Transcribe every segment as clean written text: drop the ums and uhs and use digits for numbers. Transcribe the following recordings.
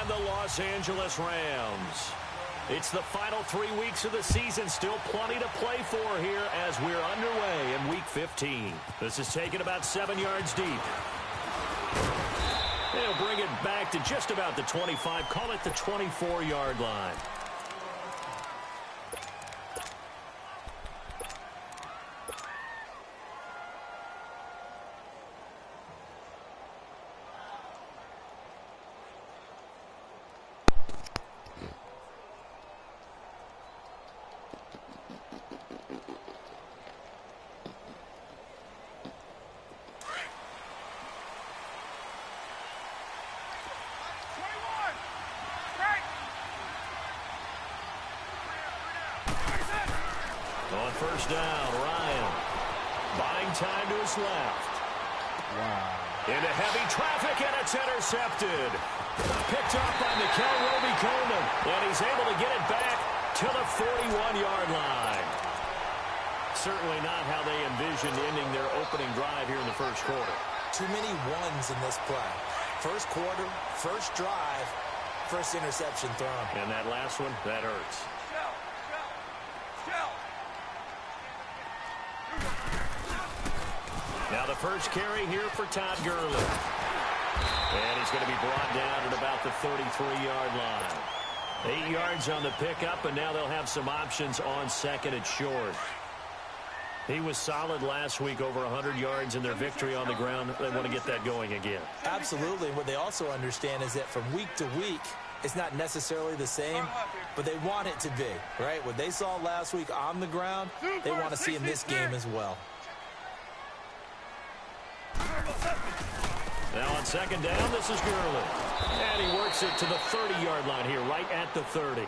and the Los Angeles Rams. It's the final 3 weeks of the season. Still plenty to play for here as we're underway in Week 15. This is taken about 7 yards deep. They'll bring it back to just about the 25. Call it the 24-yard line. On first down, Ryan. Buying time to his left. Wow. Into heavy traffic, and it's intercepted. Picked up by Mikel Roby-Coleman, and he's able to get it back to the 41-yard line. Certainly not how they envisioned ending their opening drive here in the first quarter. Too many ones in this play. First quarter, first drive, first interception thrown. And that last one, that hurts. Now the first carry here for Todd Gurley. And he's going to be brought down at about the 33-yard line. 8 yards on the pickup, and now they'll have some options on second and short. He was solid last week, over 100 yards in their victory on the ground. They want to get that going again. Absolutely. What they also understand is that from week to week, it's not necessarily the same, but they want it to be, right? What they saw last week on the ground, they want to see in this game as well. Now on second down, this is Gurley. And he works it to the 30-yard line here, right at the 30.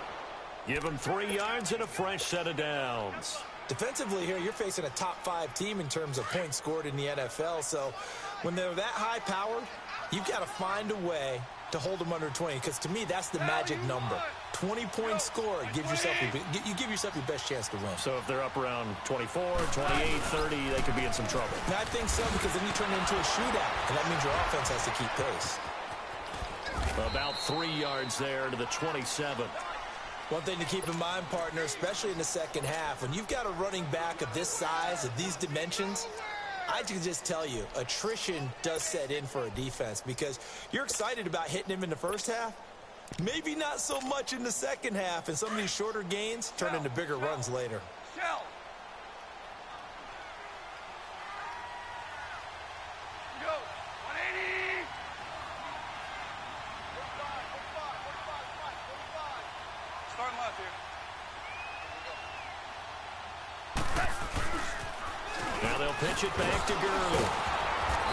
Give him 3 yards and a fresh set of downs. Defensively here, you're facing a top-5 team in terms of points scored in the NFL. So when they're that high-powered, you've got to find a way to hold them under 20. Because to me, that's the magic number. 20 points scored, you give yourself your best chance to win. So if they're up around 24, 28, 30, they could be in some trouble. I think so, because then you turn it into a shootout, and that means your offense has to keep pace. About 3 yards there to the 27. One thing to keep in mind, partner, especially in the second half, when you've got a running back of this size, of these dimensions, I can just tell you, attrition does set in for a defense, because you're excited about hitting him in the first half. Maybe not so much in the second half, and some of these shorter gains turn into bigger runs later. Now they'll pitch it back to Gurley.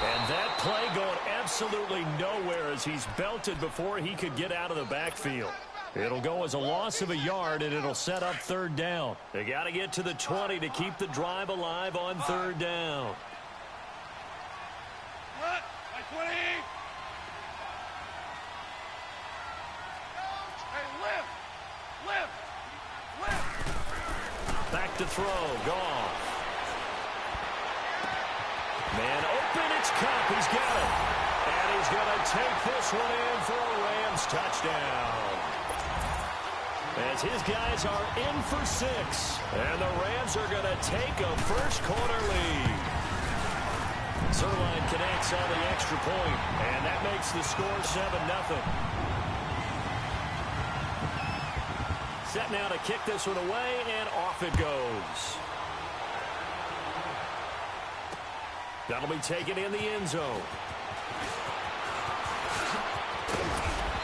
And that play going absolutely nowhere as he's belted before he could get out of the backfield. It'll go as a loss of a yard, and it'll set up third down. They got to get to the 20 to keep the drive alive on third down. Back to throw, Goff. Man open, it's Cup, he's got it. And he's going to take this one in for a Rams touchdown. As his guys are in for 6. And the Rams are going to take a first quarter lead. Zerline connects on the extra point, and that makes the score 7-0. Set now to kick this one away, and off it goes. That'll be taken in the end zone.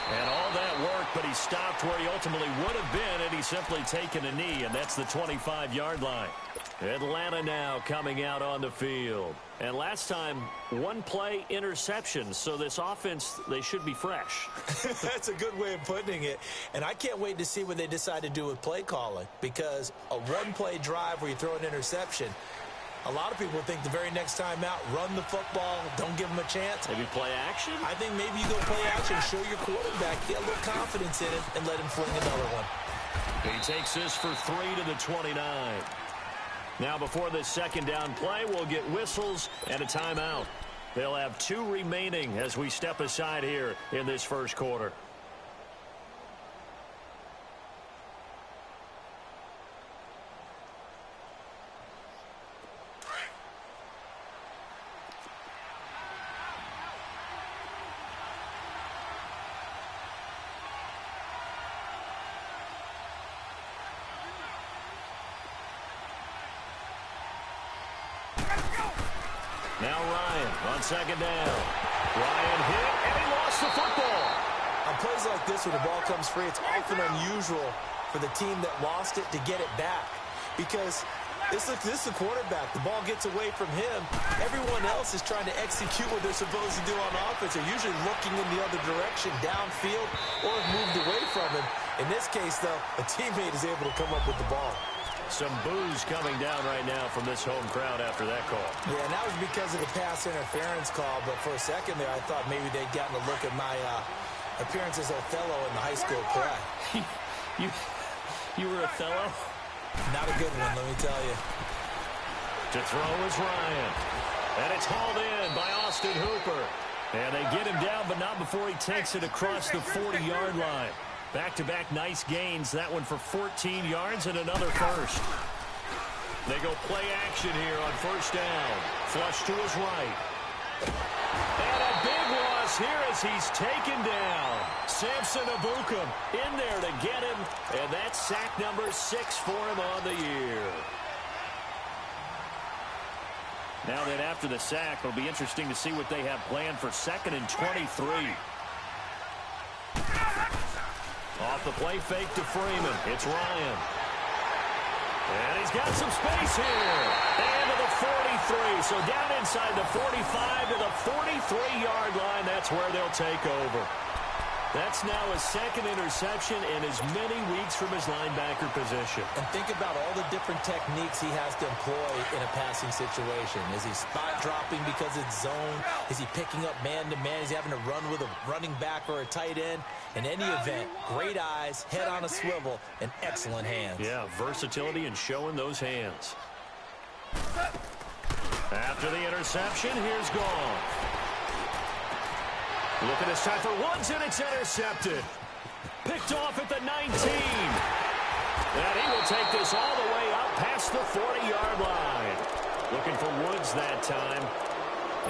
And all that work, but he stopped where he ultimately would have been had he simply taken a knee, and that's the 25-yard line. Atlanta now coming out on the field. And last time, one play interception, so this offense, they should be fresh. That's a good way of putting it. And I can't wait to see what they decide to do with play calling, because a one-play drive where you throw an interception, a lot of people think the very next time out, run the football, don't give them a chance. Maybe play action? I think maybe you go play action, show your quarterback, get a little confidence in it, and let him fling another one. He takes this for 3 to the 29. Now before this second down play, we'll get whistles and a timeout. They'll have 2 remaining as we step aside here in this first quarter. Now Ryan on second down. Ryan hit, and he lost the football. On plays like this, when the ball comes free, it's often unusual for the team that lost it to get it back. Because this is the quarterback. The ball gets away from him. Everyone else is trying to execute what they're supposed to do on offense. They're usually looking in the other direction, downfield, or have moved away from him. In this case, though, a teammate is able to come up with the ball. Some boos coming down right now from this home crowd after that call. Yeah, and that was because of the pass interference call. But for a second there, I thought maybe they'd gotten a look at my appearance as Othello in the high school play. You were Othello? Not a good one, let me tell you. To throw is Ryan. And it's hauled in by Austin Hooper. And they get him down, but not before he takes it across the 40-yard line. Back-to-back nice gains. That one for 14 yards and another first. They go play action here on first down. Flush to his right. And a big loss here as he's taken down. Samson Abukum in there to get him. And that's sack number 6 for him on the year. Now that after the sack, it'll be interesting to see what they have planned for 2nd and 23. Off the play fake to Freeman. It's Ryan. And he's got some space here. And to the 43. So down inside the 45 to the 43-yard line. That's where they'll take over. That's now his 2nd interception in as many weeks from his linebacker position. And think about all the different techniques he has to employ in a passing situation. Is he spot dropping because it's zone? Is he picking up man-to-man? Is he having to run with a running back or a tight end? In any event, great eyes, head on a swivel, and excellent hands. Yeah, versatility and showing those hands. After the interception, here's Goff. Looking this time for Woods, and it's intercepted. Picked off at the 19. And he will take this all the way up past the 40-yard line. Looking for Woods that time.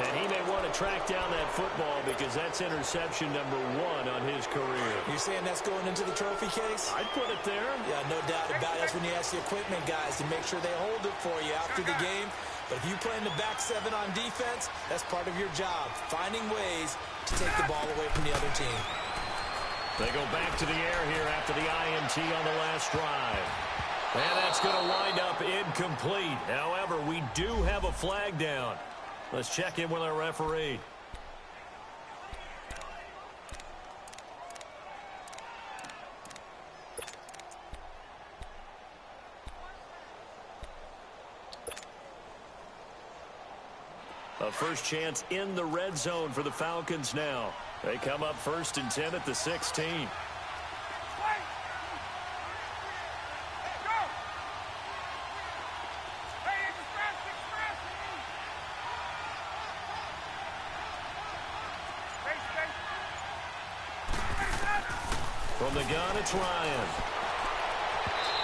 And he may want to track down that football because that's interception number 1 on his career. You're saying that's going into the trophy case? I'd put it there. Yeah, no doubt about it. That's when you ask the equipment guys to make sure they hold it for you after the game. But if you play in the back 7 on defense, that's part of your job, finding ways to take the ball away from the other team. They go back to the air here after the INT on the last drive. And that's going to wind up incomplete. However, we do have a flag down. Let's check in with our referee. A first chance in the red zone for the Falcons now. They come up 1st and 10 at the 16. From the gun, it's Ryan.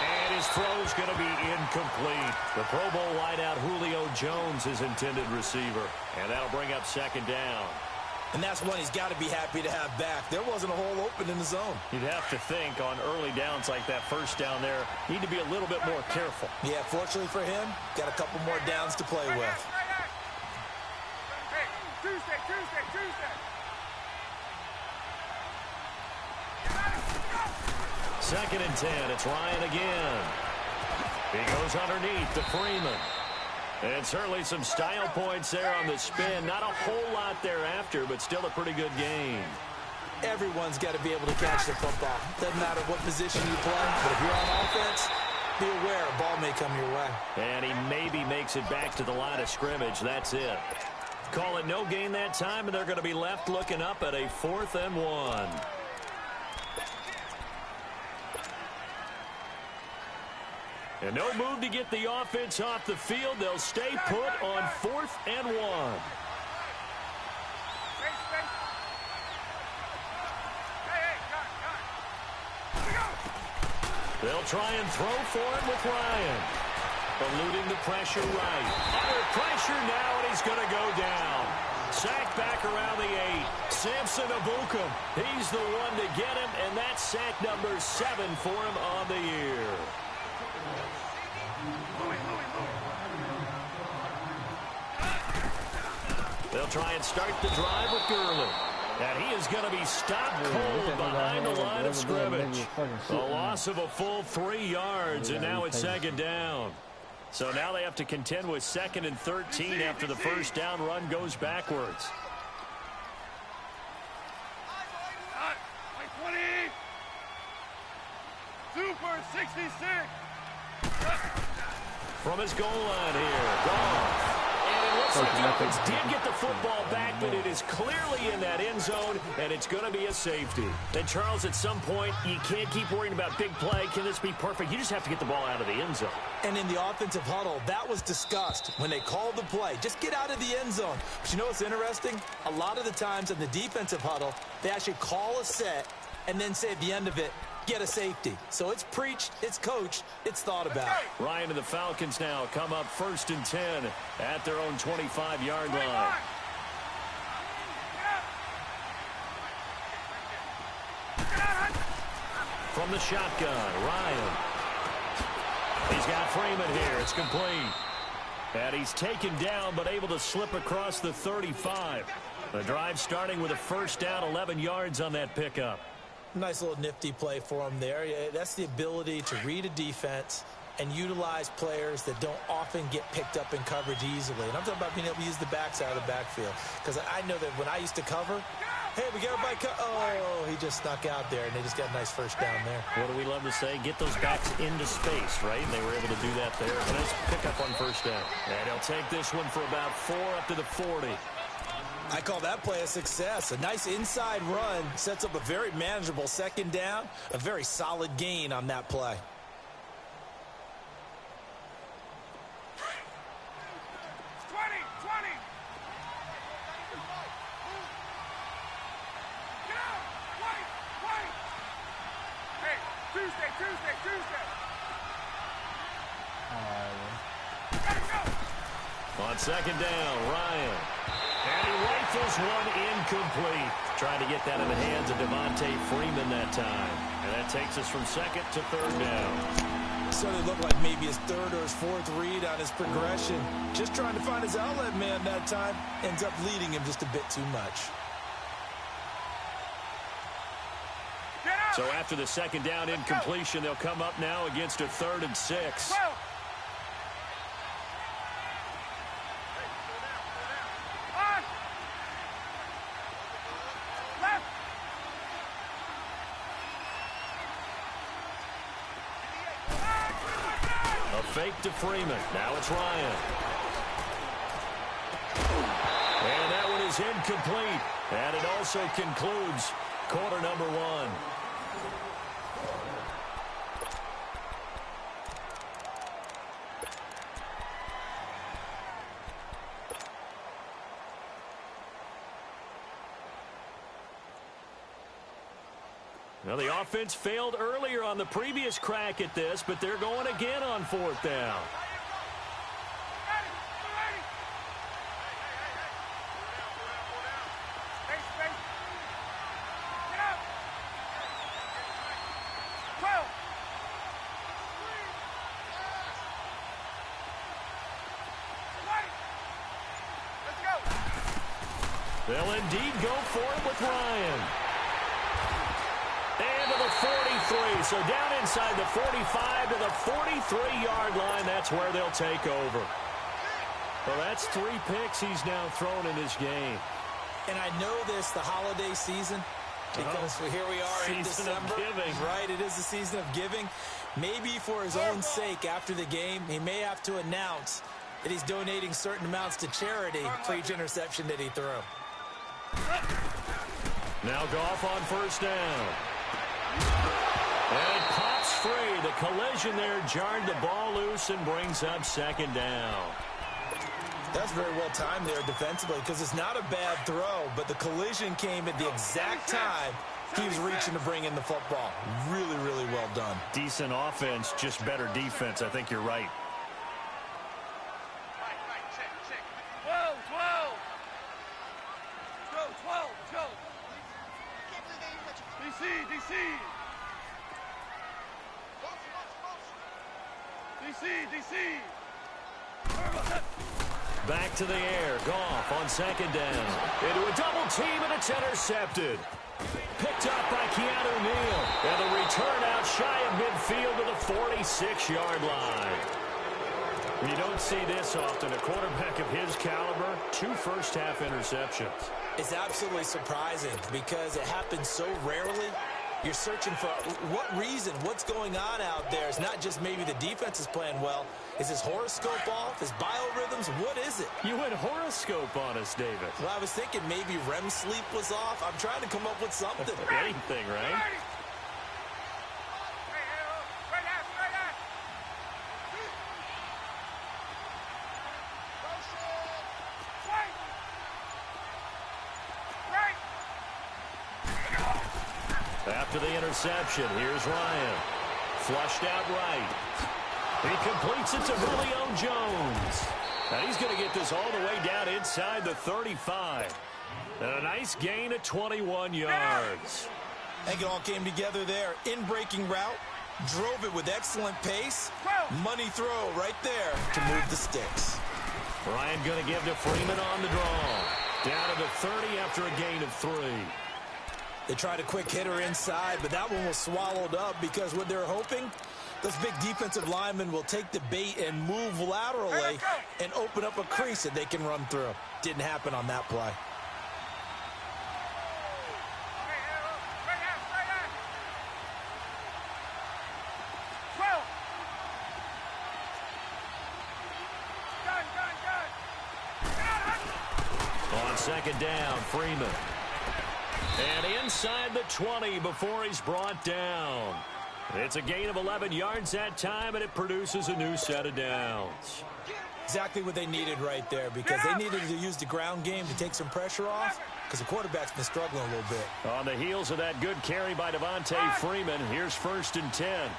And his throw's going to be incomplete. The Pro Bowl wideout Julio Jones is intended receiver. And that'll bring up 2nd down. And that's one he's got to be happy to have back. There wasn't a hole open in the zone. You'd have to think on early downs like that first down there, need to be a little bit more careful. Yeah, fortunately for him, got a couple more downs to play with. Tuesday. 2nd and 10. It's Ryan again. He goes underneath to Freeman. And certainly some style points there on the spin. Not a whole lot thereafter, but still a pretty good game. Everyone's got to be able to catch the football. Doesn't matter what position you play, but if you're on offense, be aware a ball may come your way. And he maybe makes it back to the line of scrimmage. That's it. Call it no gain that time, and they're going to be left looking up at a 4th and 1. And no move to get the offense off the field. They'll stay put on 4th and 1. They'll try and throw for it with Ryan. Eluding the pressure right. Under pressure now, and he's going to go down. Sack back around the 8. Samson Abukum. He's the one to get him, and that's sack number 7 for him on the year. They'll try and start the drive with Gurley. And he is going to be stopped cold behind the line of scrimmage. A loss of a full 3 yards, and now it's second down. So now they have to contend with 2nd and 13 after the first down run goes backwards. Super 66. From his goal line here, Goff. And it looks like the offense did get the football back, but it is clearly in that end zone, and it's going to be a safety. And, Charles, at some point, you can't keep worrying about big play. Can this be perfect? You just have to get the ball out of the end zone. And in the offensive huddle, that was discussed when they called the play. Just get out of the end zone. But you know what's interesting? A lot of the times in the defensive huddle, they actually call a set and then say at the end of it, get a safety. So it's preached, it's coached, it's thought about. Ryan and the Falcons now come up 1st and 10 at their own 25-yard line. From the shotgun, Ryan. He's got Freeman here. It's complete. And he's taken down but able to slip across the 35. The drive starting with a first down, 11 yards on that pickup. Nice little nifty play for him there. Yeah, that's the ability to read a defense and utilize players that don't often get picked up in coverage easily. And I'm talking about being able to use the backside of the backfield. Because I know that when I used to cover, hey, we got everybody. Oh, he just snuck out there, and they just got a nice first down there. What do we love to say? Get those backs into space, right? And they were able to do that there. Nice pickup on first down. And he'll take this one for about 4 up to the 40. I call that play a success. A nice inside run sets up a very manageable second down. A very solid gain on that play. On second down, Ryan. And he rifles one incomplete. Trying to get that in the hands of Devontae Freeman that time. And that takes us from 2nd to 3rd down. So it looked like maybe his 3rd or his 4th read on his progression. Just trying to find his outlet man that time. Ends up leading him just a bit too much. So after the second down incompletion, they'll come up now against a 3rd and 6. A fake to Freeman. Now it's Ryan. And that one is incomplete. And it also concludes quarter number 1. Now, the offense failed earlier on the previous crack at this, but they're going again on 4th down. They'll indeed go for it with Ryan. And to the 43. So down inside the 45 to the 43-yard line. That's where they'll take over. Well, that's 3 picks he's now thrown in this game. And I know this, the holiday season, because here we are in December. Season of giving. Right, it is the season of giving. Maybe for his own sake after the game, he may have to announce that he's donating certain amounts to charity for each interception that he threw. Now Goff on first down. And it pops free. The collision there jarred the ball loose and brings up 2nd down. That's very well timed there defensively because it's not a bad throw, but the collision came at the exact time he was reaching to bring in the football. Really, really well done. Decent offense, just better defense. I think you're right. 12, 12. Go. DC. DC. Back to the air. Goff on second down. Into a double team, and it's intercepted. Picked up by Keanu Neal. And the return out shy of midfield to the 46-yard line. You don't see this often. A quarterback of his caliber, 2 first-half interceptions. It's absolutely surprising because it happens so rarely. You're searching for what reason, what's going on out there. It's not just maybe the defense is playing well. Is his horoscope off? His biorhythms? What is it? You went horoscope on us, David. Well, I was thinking maybe REM sleep was off. I'm trying to come up with something. Anything, right? After the interception, here's Ryan. Flushed out right. He completes it to Julio Jones. And he's going to get this all the way down inside the 35. And a nice gain of 21 yards. I think it all came together there. In-breaking route. Drove it with excellent pace. Money throw right there to move the sticks. Ryan going to give to Freeman on the draw. Down to the 30 after a gain of 3. They tried a quick hitter inside, but that one was swallowed up because what they're hoping, those big defensive linemen will take the bait and move laterally and open up a crease that they can run through. Didn't happen on that play. On second down, Freeman. And inside the 20 before he's brought down. It's a gain of 11 yards that time, and it produces a new set of downs. Exactly what they needed right there because they needed to use the ground game to take some pressure off because the quarterback's been struggling a little bit. On the heels of that good carry by Devontae Freeman, here's 1st and 10.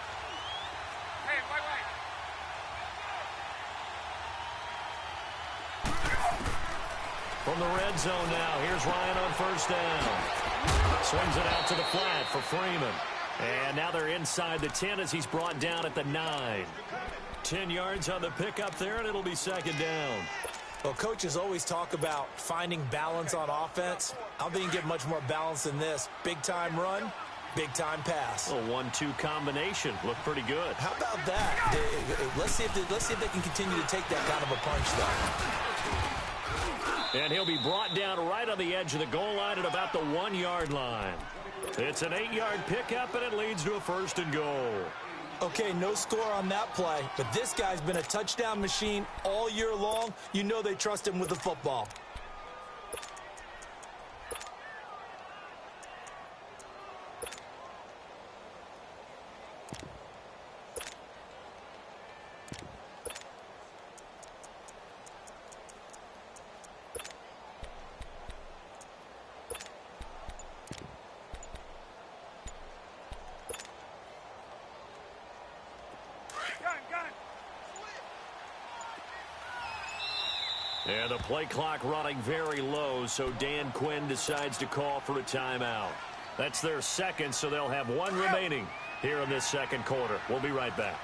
From the red zone now, here's Ryan on 1st down. Swings it out to the flat for Freeman. And now they're inside the 10 as he's brought down at the 9. 10 yards on the pickup there, and it'll be 2nd down. Well, coaches always talk about finding balance on offense. I don't think you can get much more balance than this. Big-time run, big-time pass. A 1-2 combination. Looked pretty good. How about that? Let's see if they can continue to take that kind of a punch, though. And he'll be brought down right on the edge of the goal line at about the 1-yard line. It's an 8-yard pickup, and it leads to a 1st and goal. Okay, no score on that play, but this guy's been a touchdown machine all year long. You know they trust him with the football. And the play clock running very low, so Dan Quinn decides to call for a timeout. That's their 2nd, so they'll have 1 remaining here in this 2nd quarter. We'll be right back.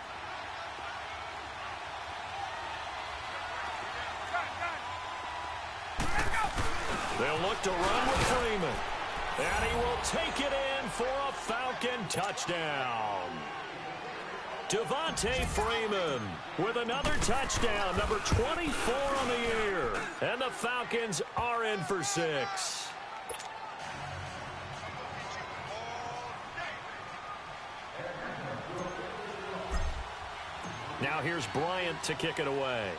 They'll look to run with Freeman. And he will take it in for a Falcon touchdown. Devontae Freeman with another touchdown, number 24 on the year. And the Falcons are in for 6. Now here's Bryant to kick it away.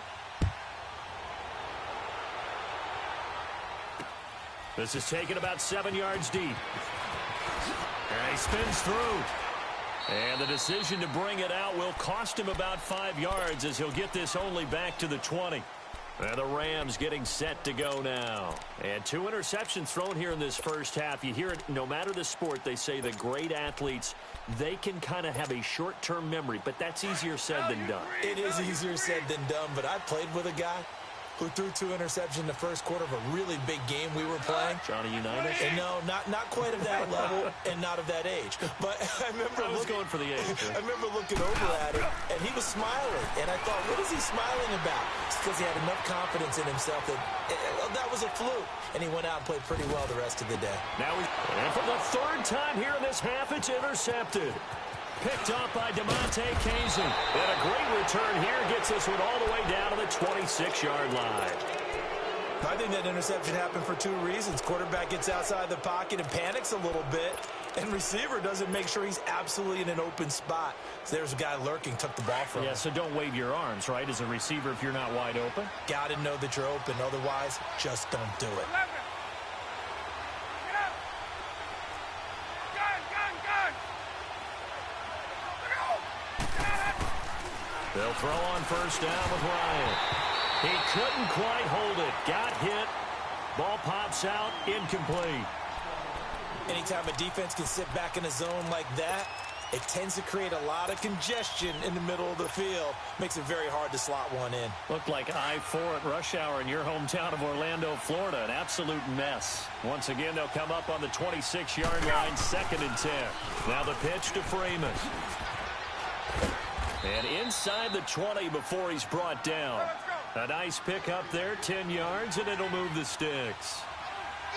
This is taken about 7 yards deep. And he spins through. And the decision to bring it out will cost him about 5 yards as he'll get this only back to the 20. And the Rams getting set to go now. And 2 interceptions thrown here in this first half. You hear it, no matter the sport, they say that great athletes, they can kind of have a short-term memory, but that's easier said than done. It is easier said than done, but I played with a guy. who threw 2 interceptions in the first quarter of a really big game we were playing. Johnny Unitas? And no, not quite of that level and not of that age. But I remember going for the age. I remember looking over at him, and he was smiling. And I thought, what is he smiling about? It's because he had enough confidence in himself that was a fluke. And he went out and played pretty well the rest of the day. And for the 3rd time here in this half, it's intercepted. Picked up by DeMonte Kazin. And a great return here gets this one all the way down to the 26-yard line. I think that interception happened for 2 reasons. Quarterback gets outside the pocket and panics a little bit, and receiver doesn't make sure he's absolutely in an open spot. So there's a guy lurking, took the ball from him. Yeah, so don't wave your arms, right, as a receiver if you're not wide open. Got to know that you're open. Otherwise, just don't do it. They'll throw on first down with Ryan. He couldn't quite hold it. Got hit. Ball pops out. Incomplete. Anytime a defense can sit back in a zone like that, it tends to create a lot of congestion in the middle of the field. Makes it very hard to slot one in. Looked like I-4 at rush hour in your hometown of Orlando, Florida. An absolute mess. Once again, they'll come up on the 26-yard line, 2nd and 10. Now the pitch to Freeman. And inside the 20 before he's brought down. A nice pick up there, 10 yards, and it'll move the sticks.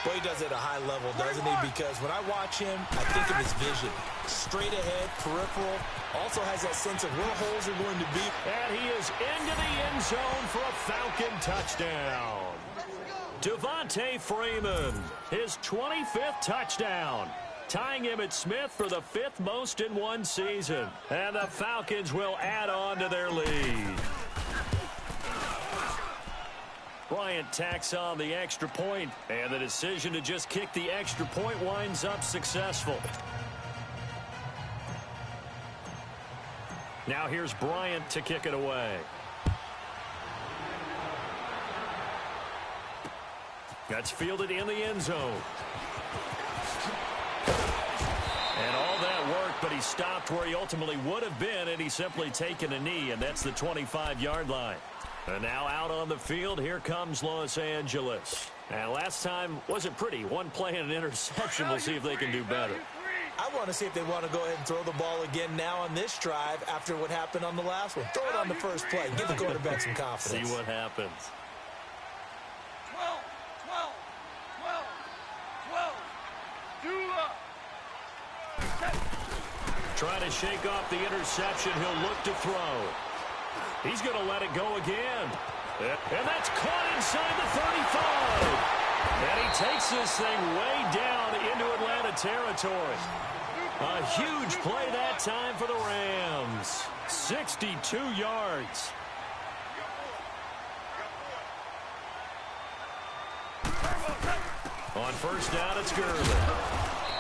Well, he does it at a high level, doesn't he? Because when I watch him, I think of his vision. Straight ahead, peripheral. Also has that sense of where holes are going to be. And he is into the end zone for a Falcon touchdown. Devontae Freeman, his 25th touchdown. Tying him at Smith for the 5th most in one season. And the Falcons will add on to their lead. Bryant tacks on the extra point, and the decision to just kick the extra point winds up successful. Now here's Bryant to kick it away. That's fielded in the end zone. And all that work, but he stopped where he ultimately would have been, and he's simply taken a knee, and that's the 25-yard line. And now out on the field, here comes Los Angeles. And last time wasn't pretty. One play and an interception. We'll see if they can do better. I want to see if they want to go ahead and throw the ball again now on this drive after what happened on the last one. Throw it on the first play. Give the quarterback some confidence. See what happens. 12, 12, 12, 12. Trying to shake off the interception. He'll look to throw. He's going to let it go again. And that's caught inside the 35. And he takes this thing way down into Atlanta territory. A huge play that time for the Rams. 62 yards. On first down, it's Gurley.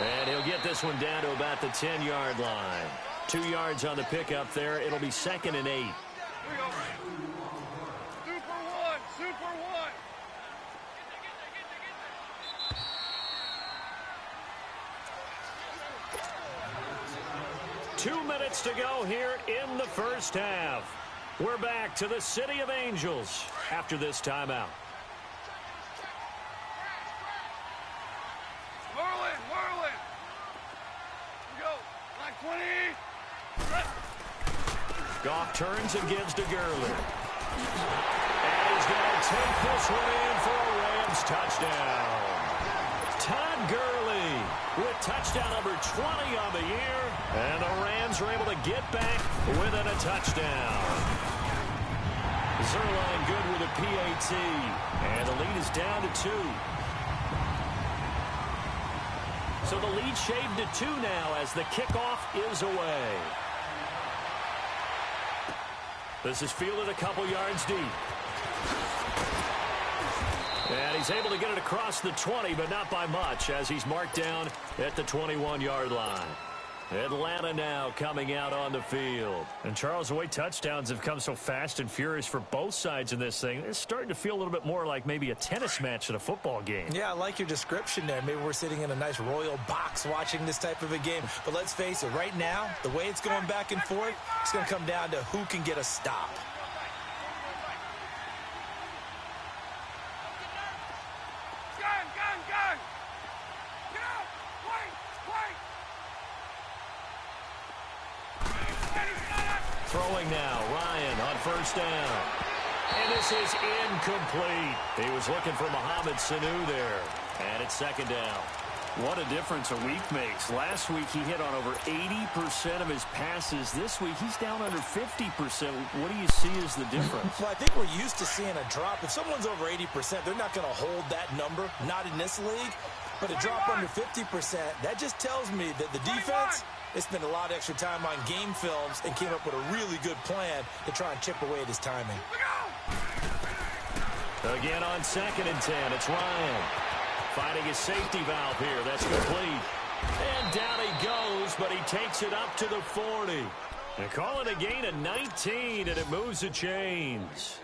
And he'll get this one down to about the 10-yard line. 2 yards on the pickup there. It'll be 2nd and 8. Super one, super one. 2 minutes to go here in the first half. We're back to the City of Angels after this timeout. Whirling, whirling. Go. Line 20. Left. Goff turns and gives to Gurley. And he's going to take this one in for a Rams touchdown. Todd Gurley with touchdown number 20 on the year. And the Rams are able to get back within a touchdown. Zerline good with a PAT. And the lead is down to 2. So the lead shaved to 2 now as the kickoff is away. This is fielded a couple yards deep. And he's able to get it across the 20, but not by much, as he's marked down at the 21-yard line. Atlanta now coming out on the field. And, Charles, the way touchdowns have come so fast and furious for both sides in this thing, it's starting to feel a little bit more like maybe a tennis match at a football game. Yeah, I like your description there. Maybe we're sitting in a nice royal box watching this type of a game. But let's face it, right now, the way it's going back and forth, it's going to come down to who can get a stop. throwing now. Ryan on first down. And this is incomplete. He was looking for Mohamed Sanu there. And it's second down. What a difference a week makes. Last week he hit on over 80% of his passes. This week he's down under 50%. What do you see as the difference? Well, I think we're used to seeing a drop. If someone's over 80%, they're not going to hold that number. Not in this league. But a drop under 50%, that just tells me that the defense, they spent a lot of extra time on game films and came up with a really good plan to try and chip away at his timing. Again on 2nd and 10, it's Ryan. Finding his safety valve here. That's complete. And down he goes, but he takes it up to the 40. They call it a gain of 19, and it moves the chains.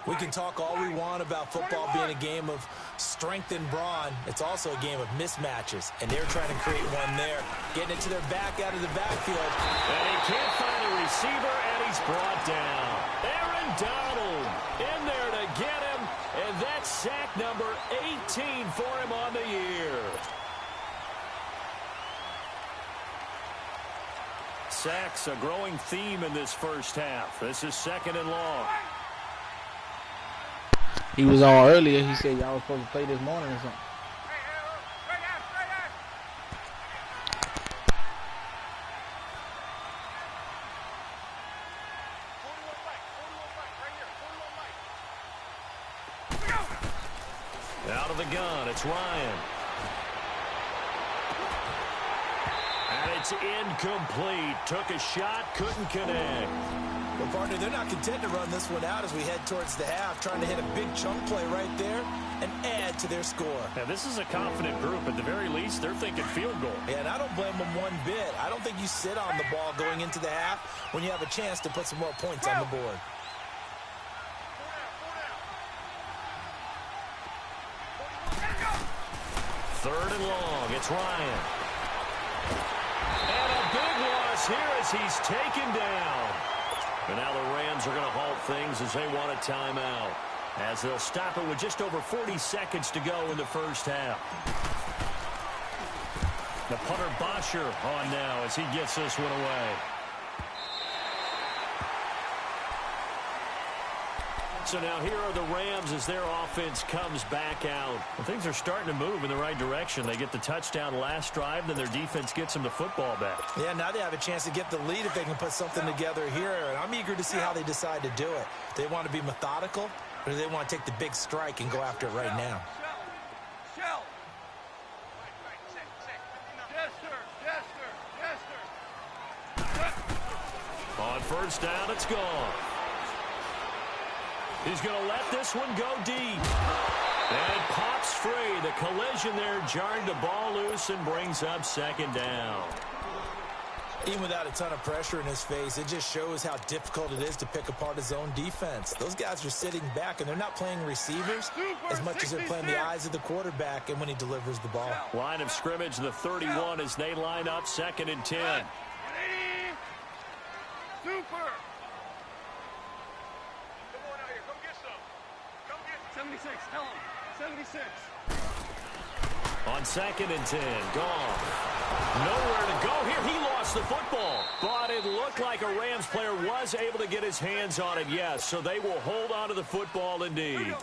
We can talk all we want about football being a game of strength and brawn. It's also a game of mismatches, and they're trying to create one there. Getting it to their back out of the backfield. And he can't find a receiver, and he's brought down. Aaron Donald in there to get him, and that's sack number 18 for him on the year. Sacks, a growing theme in this first half. This is 2nd and long. He was on earlier. He said y'all was supposed to play this morning or something. Out of the gun, it's Ryan. And it's incomplete. Took a shot, couldn't connect. Well, partner, they're not content to run this one out as we head towards the half, trying to hit a big chunk play right there and add to their score. Now, this is a confident group. At the very least, they're thinking field goal. Yeah, and I don't blame them one bit. I don't think you sit on the ball going into the half when you have a chance to put some more points on the board. Third and long, it's Ryan. And a big loss here as he's taken down. And now the Rams are going to halt things as they want a timeout, as they'll stop it with just over 40 seconds to go in the first half. The punter Bosher on now as he gets this one away. So now here are the Rams as their offense comes back out. Well, things are starting to move in the right direction. They get the touchdown last drive, then their defense gets them the football back. Yeah, now they have a chance to get the lead if they can put something together here. And I'm eager to see how they decide to do it. Do they want to be methodical, or do they want to take the big strike and go after it right now? Shell. On first down, it's gone. He's going to let this one go deep. And it pops free. The collision there jarred the ball loose and brings up 2nd down. Even without a ton of pressure in his face, it just shows how difficult it is to pick apart his own defense. Those guys are sitting back, and they're not playing receivers as much as they're playing the eyes of the quarterback and when he delivers the ball. Line of scrimmage, the 31 as they line up 2nd and 10. 180. Super. 76, tell him. 76. On 2nd and 10, gone. Nowhere to go here. He lost the football. But it looked like a Rams player was able to get his hands on it, yes. So they will hold on to the football indeed.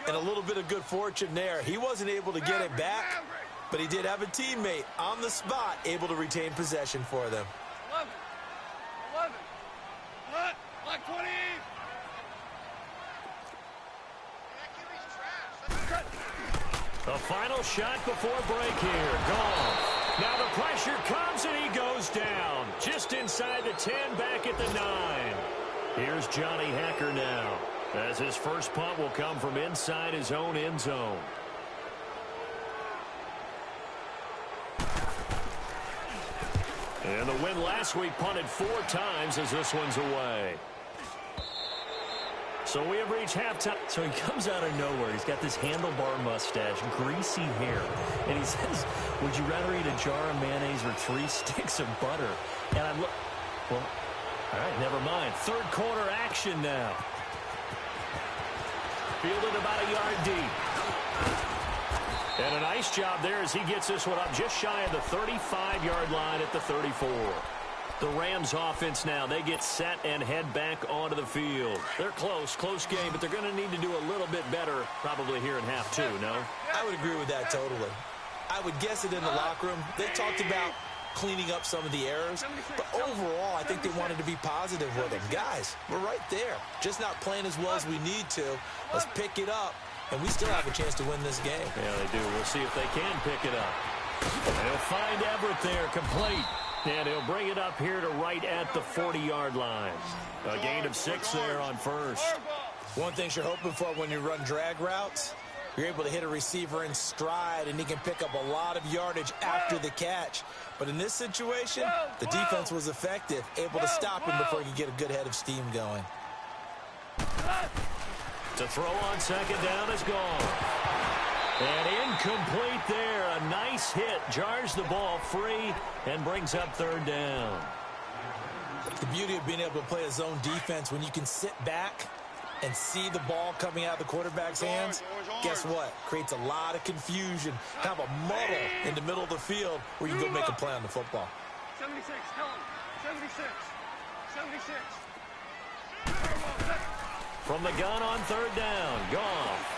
And a little bit of good fortune there. He wasn't able to get it back, but he did have a teammate on the spot able to retain possession for them. 11. Hut. Like 20. The final shot before break here. Gone. Now the pressure comes and he goes down. Just inside the 10, back at the 9. Here's Johnny Hacker now, as his first punt will come from inside his own end zone. And the win last week punted 4 times as this one's away. So we have reached halftime. So he comes out of nowhere. He's got this handlebar mustache, greasy hair. And he says, would you rather eat a jar of mayonnaise or 3 sticks of butter? And I'm well, all right, never mind. Third quarter action now. Fielded about a yard deep. And a nice job there as he gets this one up just shy of the 35-yard line at the 34. The Rams offense now, they get set and head back onto the field. They're close game, but they're going to need to do a little bit better probably here in half two, no? I would agree with that totally. I would guess it in the locker room. They talked about cleaning up some of the errors, but overall, I think they wanted to be positive with them. Guys, we're right there. Just not playing as well as we need to. Let's pick it up, and we still have a chance to win this game. Yeah, they do. We'll see if they can pick it up. And he'll find Everett there, complete. And he'll bring it up here to right at the 40-yard line. A gain of 6 there on first. One thing you're hoping for when you run drag routes, you're able to hit a receiver in stride, and he can pick up a lot of yardage after the catch. But in this situation, the defense was effective, able to stop him before he could get a good head of steam going. To throw on second down is gone. And incomplete there. A nice hit. Jars the ball free and brings up third down. The beauty of being able to play a zone defense when you can sit back and see the ball coming out of the quarterback's hands, guess what? Creates a lot of confusion, kind of a muddle in the middle of the field where you can go make a play on the football. 76, tell him. 76. 76. From the gun on third down, Goff.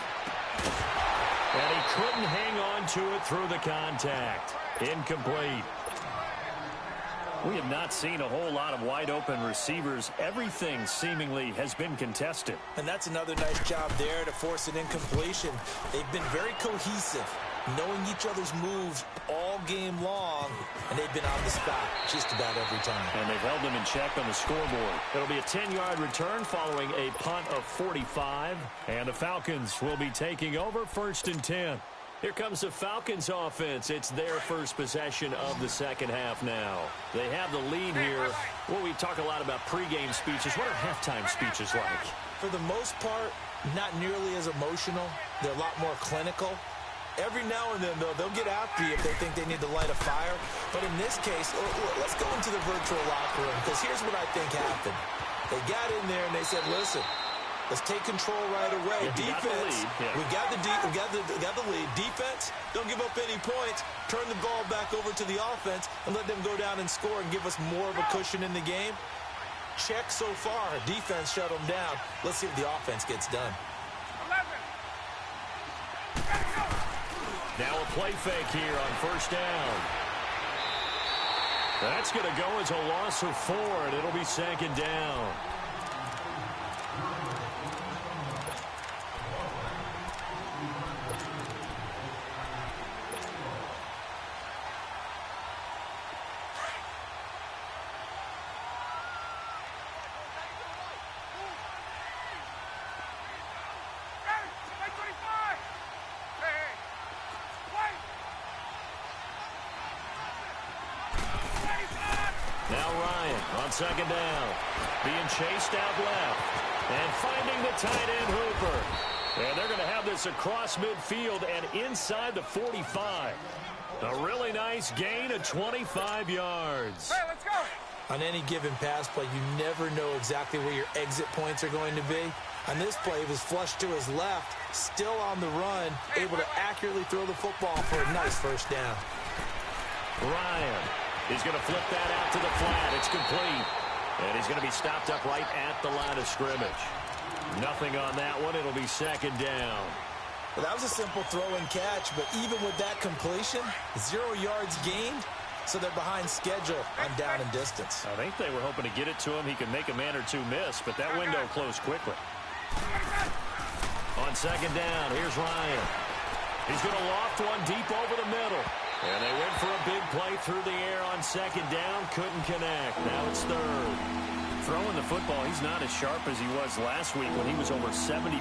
And he couldn't hang on to it through the contact. Incomplete. We have not seen a whole lot of wide-open receivers. Everything seemingly has been contested. And that's another nice job there to force an incompletion. They've been very cohesive, knowing each other's moves all game long, and they've been on the spot just about every time. And they've held them in check on the scoreboard. It'll be a 10-yard return following a punt of 45, and the Falcons will be taking over 1st and 10. Here comes the Falcons offense. It's their first possession of the second half now. They have the lead here. Well, we talk a lot about pregame speeches. What are halftime speeches like? For the most part, not nearly as emotional. They're a lot more clinical. Every now and then, though, they'll get after you if they think they need to light a fire. But in this case, let's go into the virtual locker room, because here's what I think happened. They got in there and they said, listen, let's take control right away. Defense, we got the lead. Defense, don't give up any points. Turn the ball back over to the offense and let them go down and score and give us more of a cushion in the game. Check so far. Defense shut them down. Let's see if the offense gets done. 11. Now a play fake here on first down. That's going to go as a loss of 4, and it'll be second down. Second down, being chased out left, and finding the tight end Hooper. And they're going to have this across midfield and inside the 45. A really nice gain of 25 yards. Hey, let's go. On any given pass play, you never know exactly where your exit points are going to be. On this play, he was flushed to his left, still on the run, able to accurately throw the football for a nice first down. Ryan. He's going to flip that out to the flat. It's complete. And he's going to be stopped up right at the line of scrimmage. Nothing on that one. It'll be second down. Well, that was a simple throw and catch, but even with that completion, 0 yards gained, so they're behind schedule on down and distance. I think they were hoping to get it to him. He could make a man or two miss, but that window closed quickly. On second down, here's Ryan. He's going to loft one deep over the middle. And they went for a big play through the air on second down. Couldn't connect. Now it's third. Throwing the football, he's not as sharp as he was last week when he was over 70%.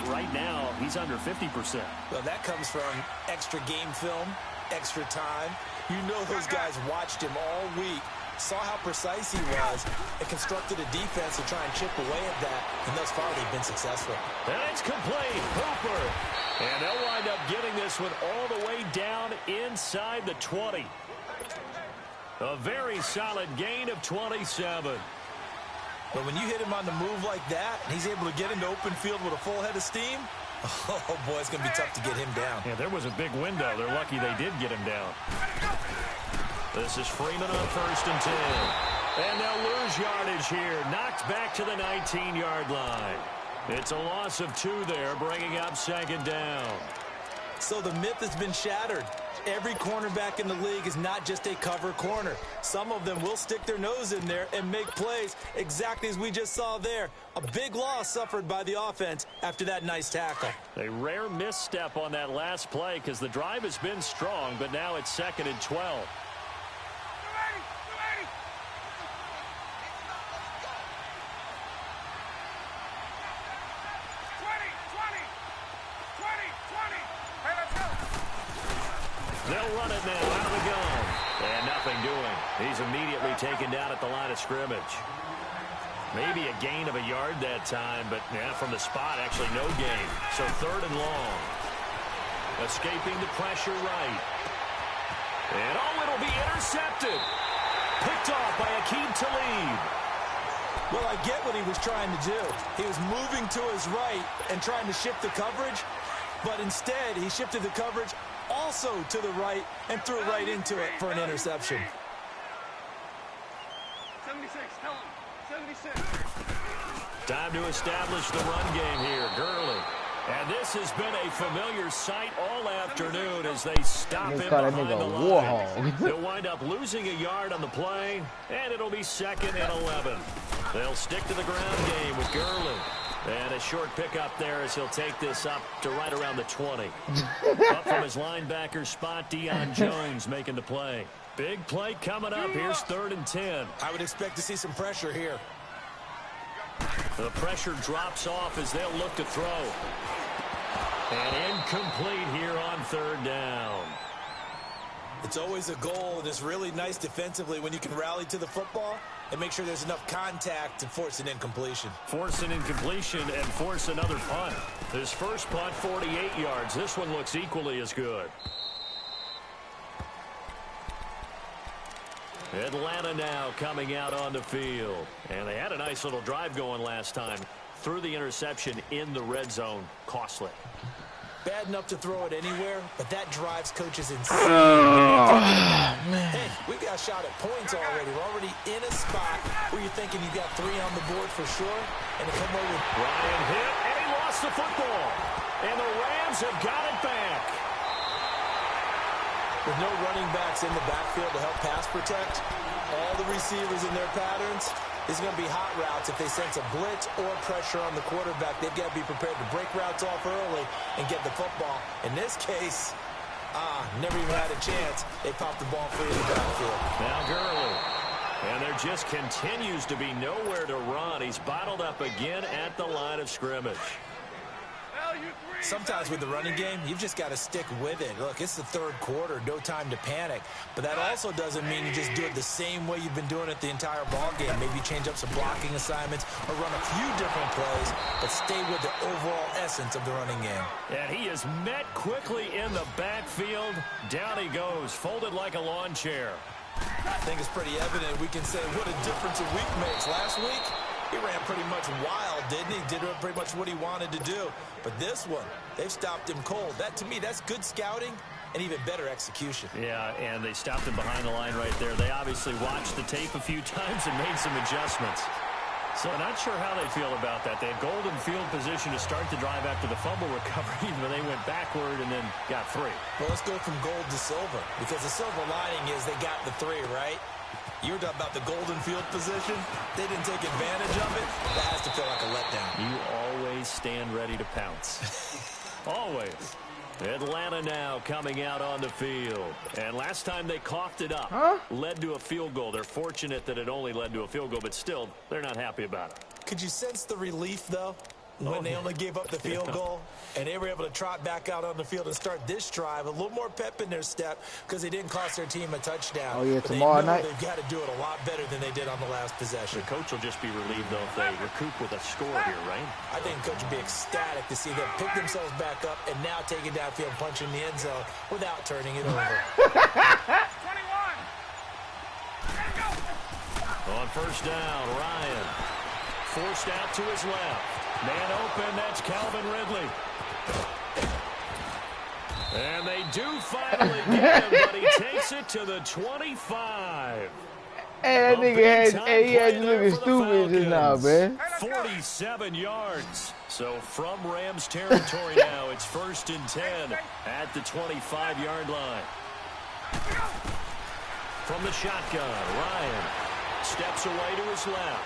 Right now, he's under 50%. Well, that comes from extra game film, extra time. You know those guys watched him all week, saw how precise he was, and constructed a defense to try and chip away at that. And thus far, they've been successful. And it's complete. Hooper. And they'll wind up getting this one all the way down inside the 20. A very solid gain of 27. But when you hit him on the move like that, and he's able to get into open field with a full head of steam, oh, boy, it's going to be tough to get him down. Yeah, there was a big window. They're lucky they did get him down. This is Freeman on 1st and 10. And they'll lose yardage here. Knocked back to the 19-yard line. It's a loss of 2 there, bringing up second down. So the myth has been shattered. Every cornerback in the league is not just a cover corner. Some of them will stick their nose in there and make plays exactly as we just saw there. A big loss suffered by the offense after that nice tackle. A rare misstep on that last play because the drive has been strong, but now it's 2nd and 12. They'll run it now out of the gun. And nothing doing. He's immediately taken down at the line of scrimmage. Maybe a gain of a yard that time, but yeah, from the spot, actually no gain. So 3rd and long. Escaping the pressure right. And it'll be intercepted. Picked off by Aqib Talib. Well, I get what he was trying to do. He was moving to his right and trying to shift the coverage, but instead he shifted the coverage also to the right and threw right into it for an interception. 76, tell him. 76. Time to establish the run game here. Gurley. And this has been a familiar sight all afternoon as they stop him behind the line. They'll wind up losing a yard on the play, and it'll be 2nd and 11. They'll stick to the ground game with Gurley. And a short pickup there as he'll take this up to right around the 20. Up from his linebacker spot, Deion Jones making the play. Big play coming up. Here's 3rd and 10. I would expect to see some pressure here. The pressure drops off as they'll look to throw. And incomplete here on 3rd down. It's always a goal, and it's really nice defensively when you can rally to the football and make sure there's enough contact to force an incompletion. Force an incompletion and force another punt. His first punt, 48 yards. This one looks equally as good. Atlanta now coming out on the field. And they had a nice little drive going last time. Threw the interception in the red zone. Costly. Bad enough to throw it anywhere, but that drives coaches insane. Hey, we've got a shot at points already. We're already in a spot where you're thinking you got 3 on the board for sure. And to come over with Ryan hit, and he lost the football. And the Rams have got it back. With no running backs in the backfield to help pass protect, all the receivers in their patterns, is going to be hot routes. If they sense a blitz or pressure on the quarterback, they've got to be prepared to break routes off early and get the football. In this case, never even had a chance. They popped the ball free in the backfield. Now Gurley. And there just continues to be nowhere to run. He's bottled up again at the line of scrimmage. Sometimes with the running game, you've just got to stick with it. Look, it's the 3rd quarter, no time to panic. But that also doesn't mean you just do it the same way you've been doing it the entire ball game. Maybe change up some blocking assignments or run a few different plays, but stay with the overall essence of the running game. And he is met quickly in the backfield. Down he goes, folded like a lawn chair. I think it's pretty evident we can say what a difference a week makes. Last week, he ran pretty much wild, didn't he? Did pretty much what he wanted to do. But this one, they've stopped him cold. That, to me, that's good scouting and even better execution. Yeah, and they stopped him behind the line right there. They obviously watched the tape a few times and made some adjustments. So not sure how they feel about that. They had golden field position to start the drive after the fumble recovery, but they went backward and then got 3. Well, let's go from gold to silver, because the silver lining is they got the 3, right? You were talking about the golden field position. They didn't take advantage of it. That has to feel like a letdown. You always stand ready to pounce. Always. Atlanta now coming out on the field. And last time they coughed it up. Led to a field goal. They're fortunate that it only led to a field goal, but still, they're not happy about it. Could you sense the relief, though, when they only gave up the field goal? And they were able to trot back out on the field and start this drive. A little more pep in their step because they didn't cost their team a touchdown. Oh, yeah, but tomorrow night. They've got to do it a lot better than they did on the last possession. The coach will just be relieved, though, if they recoup with a score here, right? I think the coach will be ecstatic to see them pick themselves back up and now take it downfield, punch in the end zone without turning it over. 21. On first down, Ryan forced out to his left. Man open, that's Calvin Ridley. And they do finally get him, but he takes it to the 25. Hey, that nigga had, he had you looking stupid just now, man. 47 yards. So from Rams territory now, it's 1st and 10 at the 25-yard line. From the shotgun, Ryan steps away to his left.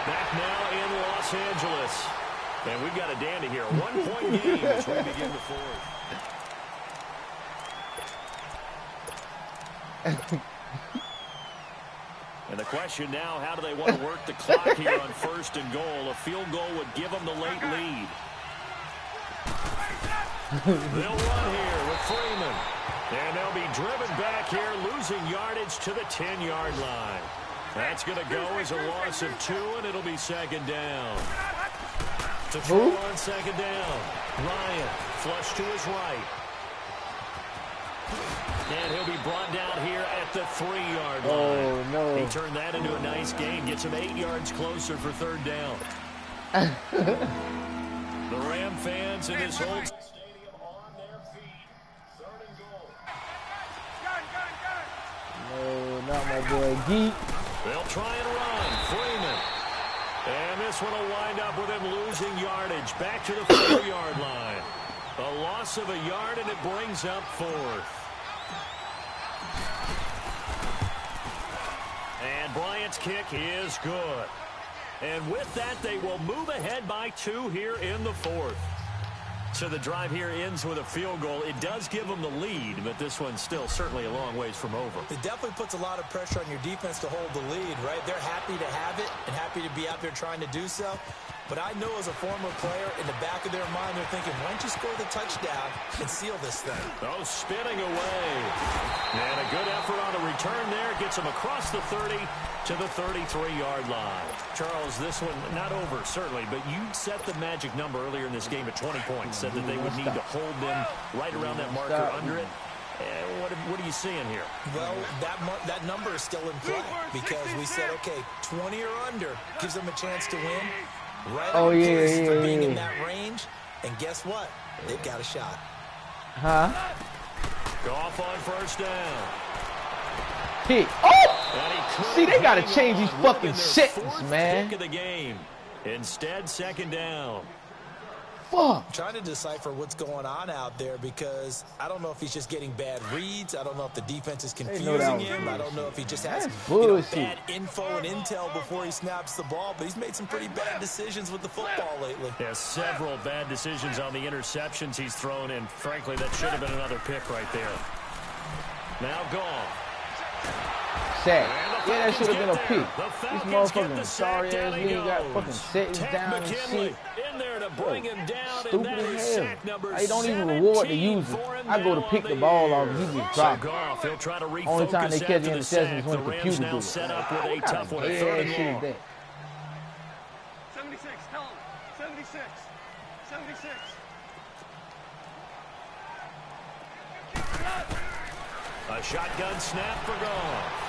Back now in Los Angeles. And we've got a dandy here. A 1-point game as we begin the fourth. And the question now, how do they want to work the clock here on 1st and goal? A field goal would give them the late lead. They'll run here with Freeman. And they'll be driven back here, losing yardage to the 10-yard line. That's going to go as a loss of 2, and it'll be 2nd down. To throw on 2nd down, Ryan flush to his right. And he'll be brought down here at the 3-yard line. Oh, no. He turned that into a nice gain, gets him 8 yards closer for 3rd down. The Ram fans in this old stadium on their feet. 3rd and goal. No, not my boy Geek. They'll try and run. Freeman. And this one will wind up with him losing yardage. Back to the 4-yard line. A loss of a yard, and it brings up 4th. And Bryant's kick is good. And with that, they will move ahead by 2 here in the 4th. So the drive here ends with a field goal. It does give them the lead, but this one's still certainly a long ways from over. It definitely puts a lot of pressure on your defense to hold the lead, right? They're happy to have it and happy to be out there trying to do so. But I know as a former player, in the back of their mind, they're thinking, why don't you score the touchdown and seal this thing? Oh, spinning away. And a good effort on the return there. Gets him across the 30 to the 33-yard line. Charles, this one not over, certainly, but you set the magic number earlier in this game at 20 points. Said that they would need to hold them right around that marker under it. What are you seeing here? Well, that number is still in play because we said, okay, 20 or under gives them a chance to win. Right Oh, yeah, for being in yeah. that range. And guess what? They've got a shot. Huh? Goff on 1st down. Pick. Oh! See, they got to change these fucking settings, man. Pick of the game. Instead, 2nd down. Fuck. I'm trying to decipher what's going on out there because I don't know if he's just getting bad reads. I don't know if the defense is confusing him. I don't know if he just has bad info and intel before he snaps the ball. But he's made some pretty bad decisions with the football lately. Yeah, several bad decisions on the interceptions he's thrown in. Frankly, that should have been another pick right there. Now Goff. Sack. Yeah, that should have been a pick. This motherfucking sorry-ass nigga got fucking settings down and shit. Bring him down, stupid as hell. I don't even reward the user. I go to pick the ball off and he just drop it. Only time they catch the interception is when the computer do it. Set up with a tough one. Yeah, shit is that. 76, tell him. 76. 76. A shotgun snap for Goff.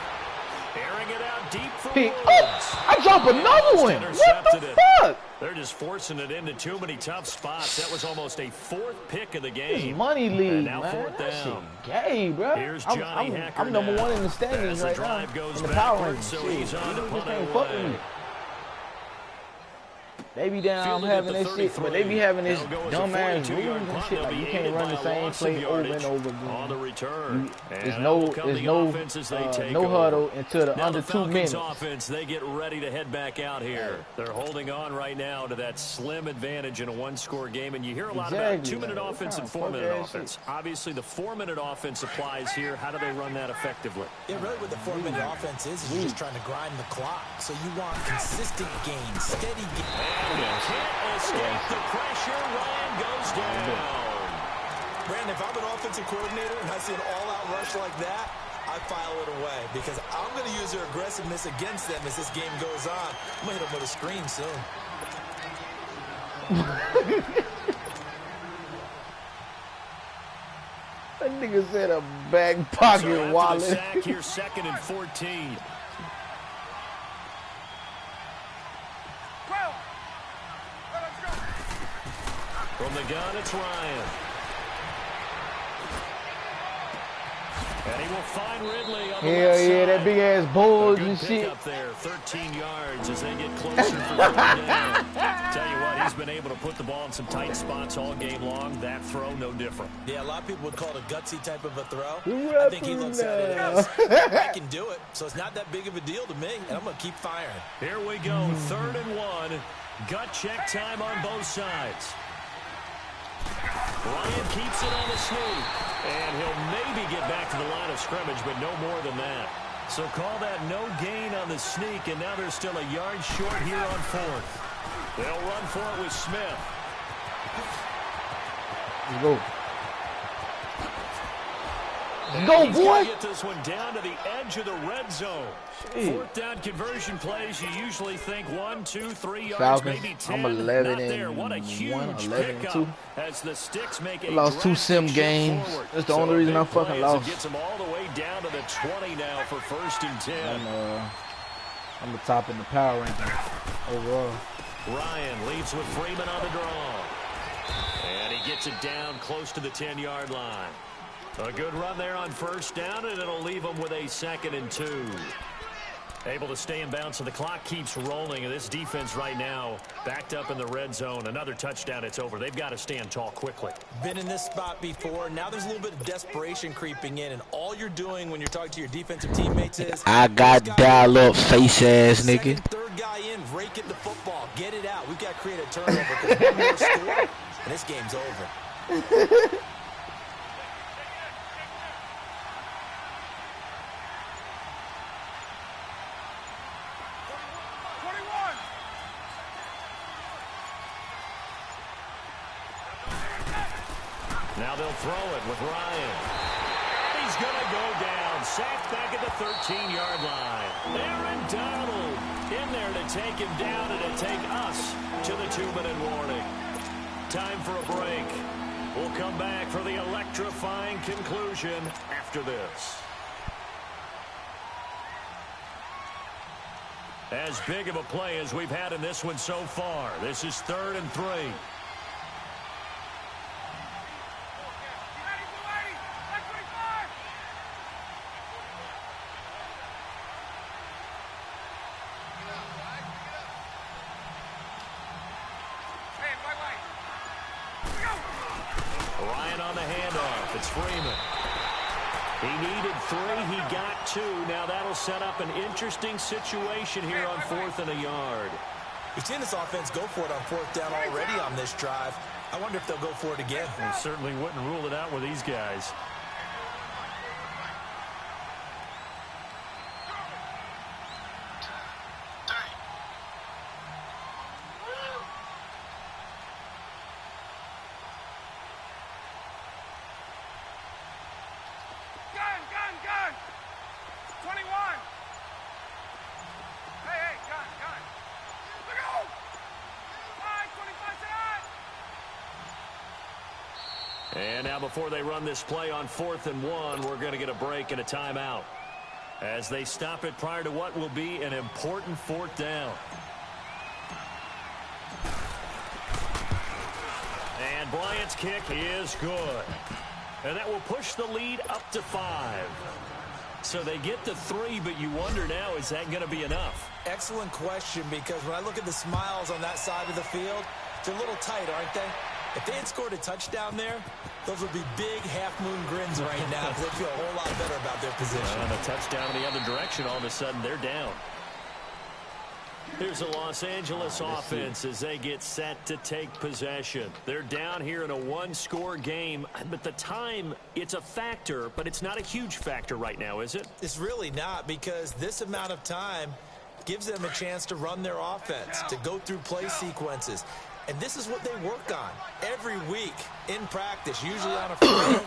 Airing it out deep for Pick. Woods. Oh, I dropped another one. What the fuck? They're just forcing it into too many tough spots. That was almost a 4th pick of the game. This money league, now man. 4th That down. shit gay, bro. Here's Johnny Hacker I'm number now. 1 in the standings right now. Goes In the power backwards, rankings. so Shit. he's on to You punt just can't it fuck with away. me. They be down Fielded having at this the shit, but they be having this They'll go as a dumbass 42-yard rules and punt. shit. They'll Like be you can't aided run by the a same loss of play over yardage and over on the again. return. There's And no, out will come there's the no, offense as they take no over. huddle until the Now under the 2 Falcons minutes. offense, they get ready to head back out here. They're holding on right now to that slim advantage in a 1-score game, and you hear a lot about 2-minute offense and 4-minute offense. Obviously, the 4-minute offense applies here. How do they run that effectively? Yeah, really what the 4-minute offense is you're just trying to grind the clock. So you want consistent gains, steady gains. And he can't escape the pressure. Ryan goes down. Brandon, if I'm an offensive coordinator and I see an all-out rush like that, I file it away because I'm going to use their aggressiveness against them as this game goes on. I'm going to hit them with a screen soon. That nigga said a back pocket So wallet. after the sack here, 2nd and 14. 12. Let's go. From the gun, it's Ryan. And he will find Ridley on the Hell left yeah, side. that big ass bulls Good and shit. up there, 13 yards as they get closer for third down. Tell you what, he's been able to put the ball in some tight spots all game long. That throw, no different. Yeah, a lot of people would call it a gutsy type of a throw. Rapper I think he looks at it as, I can do it, so it's not that big of a deal to me, and I'm going to keep firing. Here we go, 3rd and 1. Gut check time on both sides. Ryan keeps it on the sneak, and he'll maybe get back to the line of scrimmage, but no more than that. So call that no gain on the sneak, and now they're still a yard short here on 4th. They'll run for it with Smith. Let's go. And Go, he's boy. gonna get this one down to the edge of the red zone. Shit. 4th down conversion plays, you usually think 1, 2, 3 yards, Falcons, maybe 10. I'm 11 Not there. and What a 1, huge 11 and pickup 2. as the Sticks make I a lost 2 sim drastic games. shift forward. That's the So only a reason big I fucking play as it lost. gets them all the way down to the 20 now for 1st and 10. I'm the top in the power ranking overall. Ryan leads with Freeman on the draw. And he gets it down close to the 10-yard line. A good run there on 1st down, and it'll leave them with a 2nd and 2. Able to stay in bounds, so the clock keeps rolling, and this defense right now backed up in the red zone. Another touchdown, it's over. They've got to stand tall quickly. Been in this spot before. Now there's a little bit of desperation creeping in, and all you're doing when you're talking to your defensive teammates is... I got dial up face ass nigga. Second, 3rd guy in, rake it the football, get it out. We've got to create a turnover because one more score, and this game's over. Now they'll throw it with Ryan. He's going to go down. Sacked back at the 13-yard line. Aaron Donald in there to take him down and to take us to the 2-minute warning. Time for a break. We'll come back for the electrifying conclusion after this. As big of a play as we've had in this one so far. This is 3rd and 3. Ryan on the handoff. It's Freeman. He needed 3. He got 2. Now that'll set up an interesting situation here on 4th and a yard. We've seen this offense go for it on 4th down already on this drive. I wonder if they'll go for it again. They certainly wouldn't rule it out with these guys. Gun! 21! Hey, gun! Look out! 25, And now before they run this play on 4th and 1, we're going to get a break and a timeout as they stop it prior to what will be an important 4th down. And Bryant's kick is good. And that will push the lead up to 5. So they get to 3, but you wonder now, is that going to be enough? Excellent question, because when I look at the smiles on that side of the field, they're a little tight, aren't they? If they had scored a touchdown there, those would be big half-moon grins right now because they feel a whole lot better about their position. And a touchdown in the other direction, all of a sudden they're down. Here's the Los Angeles offense as they get set to take possession. They're down here in a 1-score game, but the time, it's a factor, but it's not a huge factor right now, is it? It's really not, because this amount of time gives them a chance to run their offense, to go through play sequences. And this is what they work on every week in practice, usually on a Friday.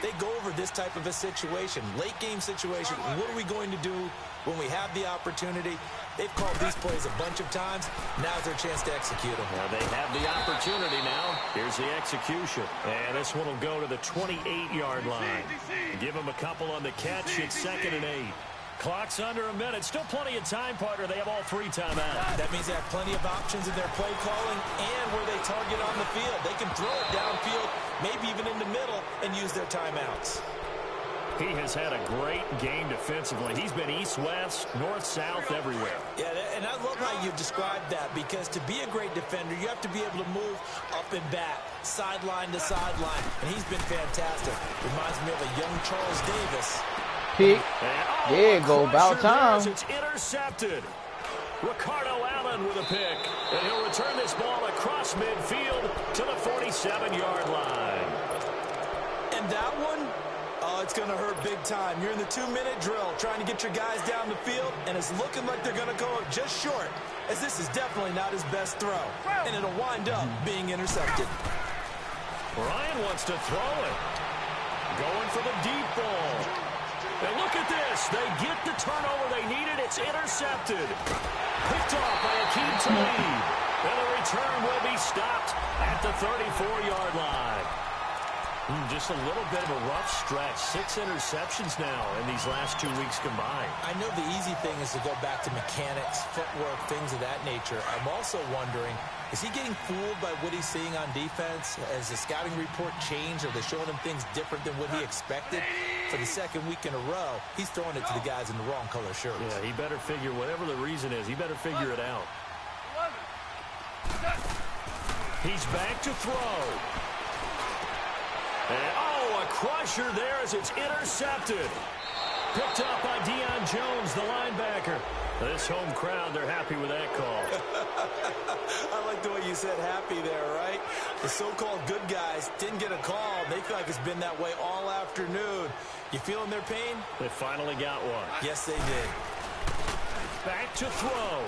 They go over this type of a situation, late game situation. What are we going to do when we have the opportunity? They've called these plays a bunch of times. Now's their chance to execute them. Well, they have the opportunity now. Here's the execution. And this one will go to the 28-yard line. Give them a couple on the catch. It's 2nd and 8. Clock's under a minute. Still plenty of time, partner. They have all 3 timeouts. That means they have plenty of options in their play calling and where they target on the field. They can throw it downfield, maybe even in the middle, and use their timeouts. He has had a great game defensively. He's been east-west, north-south, everywhere. Yeah, and I love how you described that, because to be a great defender, you have to be able to move up and back, sideline to sideline, and he's been fantastic. Reminds me of a young Charles Davis. Pick. There you go, about time. It's intercepted. Ricardo Allen with a pick, and he'll return this ball across midfield to the 47-yard line. And that one, it's going to hurt big time. You're in the 2-minute drill trying to get your guys down the field, and it's looking like they're going to go just short, as this is definitely not his best throw, and it'll wind up being intercepted. Ryan wants to throw it. Going for the deep ball. And look at this. They get the turnover they needed. It's intercepted. Picked off by Akeem Talib. And the return will be stopped at the 34-yard line. Just a little bit of a rough stretch. 6 interceptions now in these last 2 weeks combined. I know the easy thing is to go back to mechanics, footwork, things of that nature. I'm also wondering, is he getting fooled by what he's seeing on defense? Has the scouting report changed? Are they showing him things different than what he expected? For the second week in a row, he's throwing it to the guys in the wrong color shirts. Yeah, he better figure, whatever the reason is, he better figure it out. He's back to throw. And, a crusher there as it's intercepted. Picked up by Deion Jones, the linebacker. This home crowd, they're happy with that call. I like the way you said happy there, right? The so-called good guys didn't get a call. They feel like it's been that way all afternoon. You feeling their pain? They finally got one. Yes, they did. Back to throw.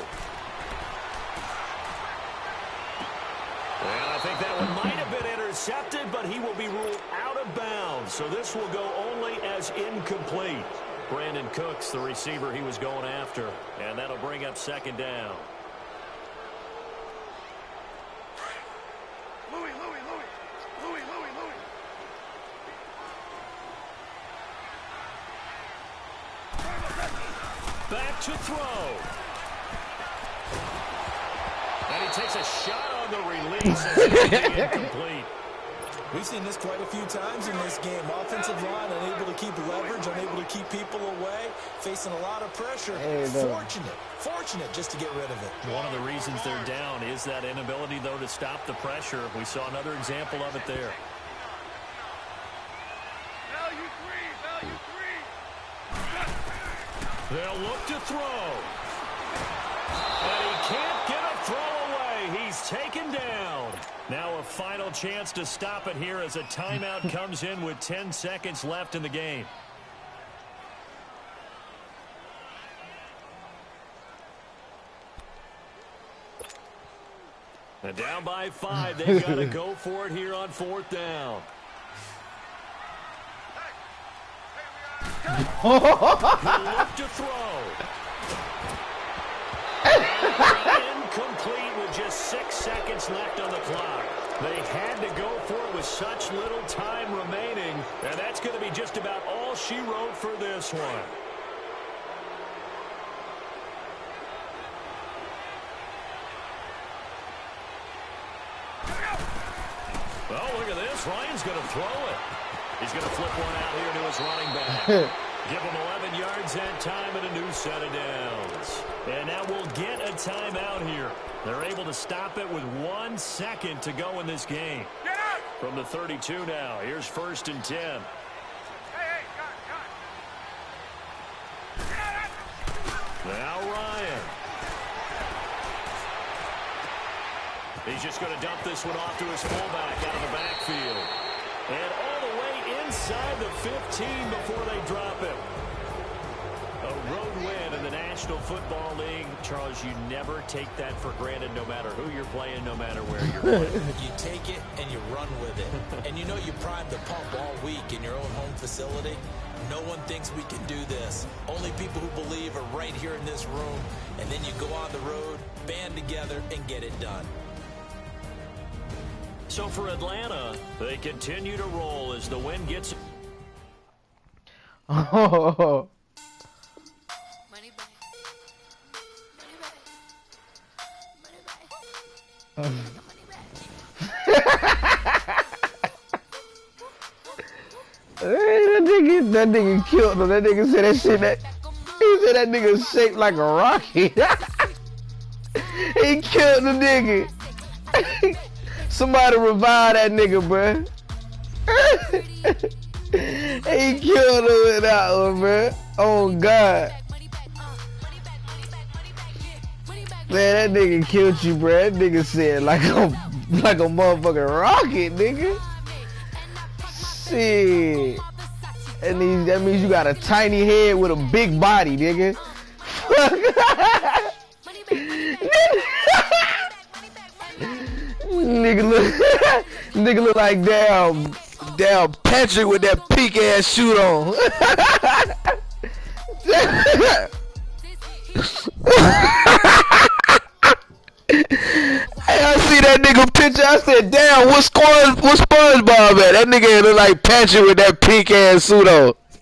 And I think that one might have been intercepted, but he will be ruled out of bounds. So this will go only as incomplete. Brandon Cooks, the receiver he was going after. And that'll bring up second down. Louis. Back to throw. And he takes a shot on the release. As it's incomplete. We've seen this quite a few times in this game. Offensive line unable to keep leverage, unable to keep people away, facing a lot of pressure. Fortunate just to get rid of it. One of the reasons they're down is that inability, though, to stop the pressure. We saw another example of it there. Value three. They'll look to throw. And he can't get a throw away. He's taken down. Now a final chance to stop it here as a timeout comes in with 10 seconds left in the game. And down by 5. They've got to go for it here on 4th down. He'll look to throw. Incomplete with just 6 seconds left on the clock. They had to go for it with such little time remaining, and that's going to be just about all she wrote for this one. Oh, look at this. Ryan's going to throw it. He's going to flip one out here to his running back. Give him 11 yards that time and a new set of downs. And now we'll get a timeout here. They're able to stop it with 1 second to go in this game. From the 32 now, here's 1st and 10. Hey, got. Now Ryan. He's just going to dump this one off to his fullback out of the backfield. And all the way inside the 15 before they drop it. A road win in the National Football League. Charles, you never take that for granted no matter who you're playing, no matter where you're playing. You take it and you run with it. And you know you primed the pump all week in your own home facility. No one thinks we can do this. Only people who believe are right here in this room. And then you go on the road, band together, and get it done. So for Atlanta, they continue to roll as the win gets... Oh. Money back. That nigga That nigga killed him. That nigga said that shit he said that nigga shaped like a rocket. He killed the nigga. Somebody revive that nigga, bruh. He killed him with that one, bruh. Oh God. Man, that nigga killed you, bruh. That nigga said like a motherfucking rocket, nigga. Shit. That means you got a tiny head with a big body, nigga. Nigga look like damn Patrick with that peak ass shoot on. Hey, I see that nigga picture. I said, damn, what SpongeBob at? That nigga look like Patrick with that pink ass suit on.